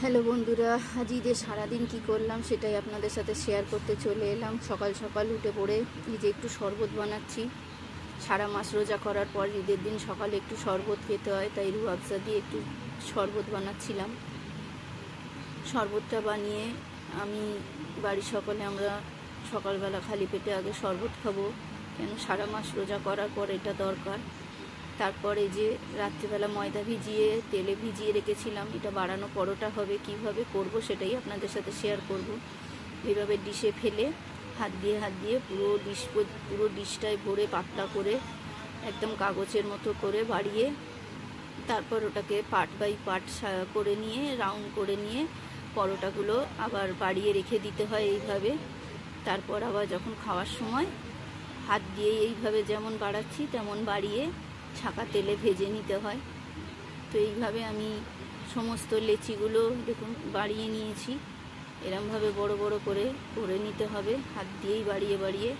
Hello বন্ধুরা, আজ ঈদের সারাদিন কি করলাম সেটাই আপনাদের সাথে শেয়ার করতে চলে এলাম। সকাল সকাল উঠে পড়ে এই যে একটু শরবত বানাচ্ছি। সারা মাস রোজা করার পর ঈদের দিন সকালে একটু শরবত খেতে হয়, তাই রুহ আফজা দিয়ে একটু শরবত বানাচ্ছিলাম। শরবতটা বানিয়ে আমি বাড়ির সকলে আমরা সকালবেলা খালি পেটে আগে শরবত খাবো, কেন সারা মাস রোজা করার পর এটা দরকার। তারপরে যে রাত্রিবেলা ময়দা ভিজিয়ে তেলে ভিজিয়ে রেখেছিলাম, এটা বাড়ানো পরোটা হবে, কিভাবে করব সেটাই আপনাদের সাথে শেয়ার করব। এইভাবে ডিশে ফেলে হাত দিয়ে পুরো ডিশটায় ভরে পাতলা করে একদম কাগজের মতো করে বাড়িয়ে, তারপর ওটাকে পার্ট বাই পার্ট করে নিয়ে রাউন্ড করে নিয়ে পরোটাগুলো আবার বাড়িয়ে রেখে দিতে হয় এইভাবে। তারপর আবার যখন খাওয়ার সময় হাত দিয়ে এইভাবে যেমন বাড়াচ্ছি তেমন বাড়িয়ে ছাঁকা তেলে ভেজে নিতে হয়। তো এইভাবে আমি সমস্ত লেচিগুলো দেখুন বাড়িয়ে নিয়েছি। এরমভাবে বড় বড় করে নিতে হবে, হাত দিয়েই বাড়িয়ে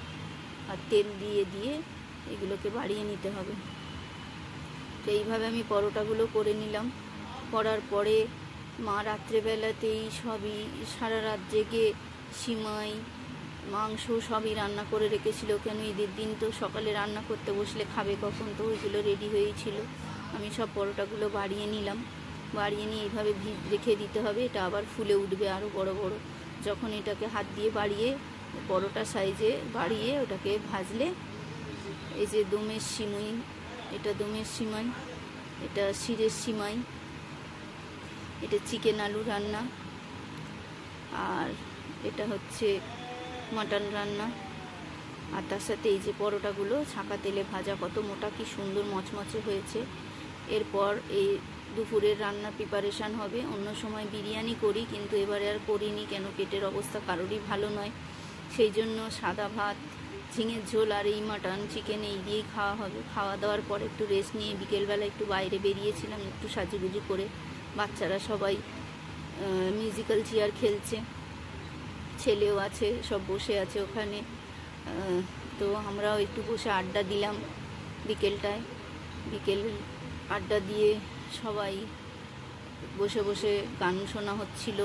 আর তেল দিয়ে এগুলোকে বাড়িয়ে নিতে হবে। তো এইভাবে আমি পরোটাগুলো করে নিলাম। করার পরে মা রাত্রেবেলাতেই সবই সারা রাত জেগে সিমাই মাংস সবই রান্না করে রেখেছিল, কেন ঈদের দিন তো সকালে রান্না করতে বসলে খাবে কখন, তো ওইগুলো রেডি হয়েছিল। আমি সব পরোটাগুলো বাড়িয়ে নিলাম, বাড়িয়ে নিয়ে এইভাবে রেখে দিতে হবে। এটা আবার ফুলে উঠবে আরও বড় বড়। যখন এটাকে হাত দিয়ে বাড়িয়ে পরোটা সাইজে বাড়িয়ে ওটাকে ভাজলে, এই যে দমের সিমাই, এটা দমের সিমাই, এটা শিরের সিমাই, এটা চিকেন আলু রান্না, আর এটা হচ্ছে মাটন রান্না। আর তার সাথে এই যে পরোটাগুলো ছাঁকা তেলে ভাজা, কত মোটা কি সুন্দর মচমচে হয়েছে। এরপর এই দুপুরের রান্না প্রিপারেশান হবে। অন্য সময় বিরিয়ানি করি, কিন্তু এবারে আর করিনি, কেন পেটের অবস্থা কারোরই ভালো নয়। সেই জন্য সাদা ভাত, ঝিঙের ঝোল আর এই মাটন চিকেন এই দিয়েই খাওয়া হবে। খাওয়া দাওয়ার পর একটু রেস্ট নিয়ে বিকেলবেলা একটু বাইরে বেরিয়েছিলাম, একটু সাজুগুজু করে। বাচ্চারা সবাই মিউজিক্যাল চেয়ার খেলছে, ছেলেও আছে, সব বসে আছে ওখানে। তো আমরাও একটু বসে আড্ডা দিলাম বিকেল আড্ডা দিয়ে সবাই বসে গান শোনা হচ্ছিল,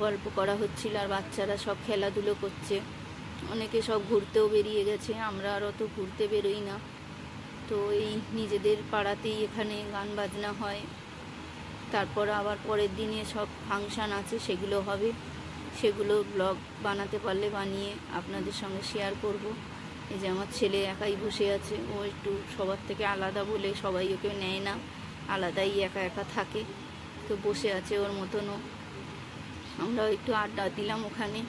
গল্প করা হচ্ছিল, আর বাচ্চারা সব খেলাধুলো করছে। অনেকে সব ঘুরতেও বেরিয়ে গেছে, আমরা আর অত ঘুরতে বেরোই না। তো এই নিজেদের পাড়াতেই এখানে গান বাজনা হয়। তারপর আবার পরের দিনে সব ফাংশান আছে, সেগুলো হবে। সেগুলো ব্লগ বানাতে পারলে বানিয়ে আপনাদের সঙ্গে শেয়ার করব। এই যে আমার ছেলে একাই বসে আছে, ও একটু সবার থেকে আলাদা বলে সবাই ওকে নেয় না, আলাদাই একা থাকে। তো বসে আছে ওর মতনও। আমরাও একটু আড্ডা দিলাম ওখানে,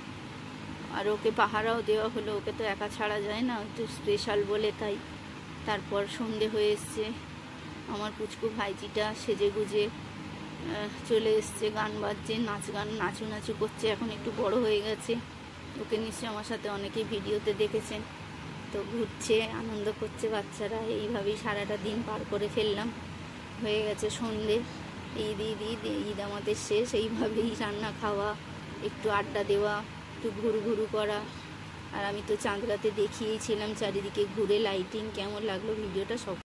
আর ওকে পাহারাও দেওয়া হলো, ওকে তো একা ছাড়া যায় না, একটু স্পেশাল বলে তাই। তারপর সন্ধে হয়ে এসছে, আমার পুচকু ভাইজিটা সেজে গুজে চলে এসছে, গান বাজছে, নাচু করছে। এখন একটু বড় হয়ে গেছে, ওকে নিশ্চয়ই আমার সাথে অনেকেই ভিডিওতে দেখেছেন। তো ঘুরছে, আনন্দ করছে বাচ্চারা। এইভাবেই সারাটা দিন পার করে ফেললাম। হয়ে গেছে সন্ধে, ঈদ আমাদের শেষ। এইভাবেই রান্না খাওয়া, একটু আড্ডা দেওয়া, একটু ঘুরু করা। আর আমি তো চাঁদ রাতে দেখিয়েছিলাম চারিদিকে ঘুরে লাইটিং, কেমন লাগলো ভিডিওটা সব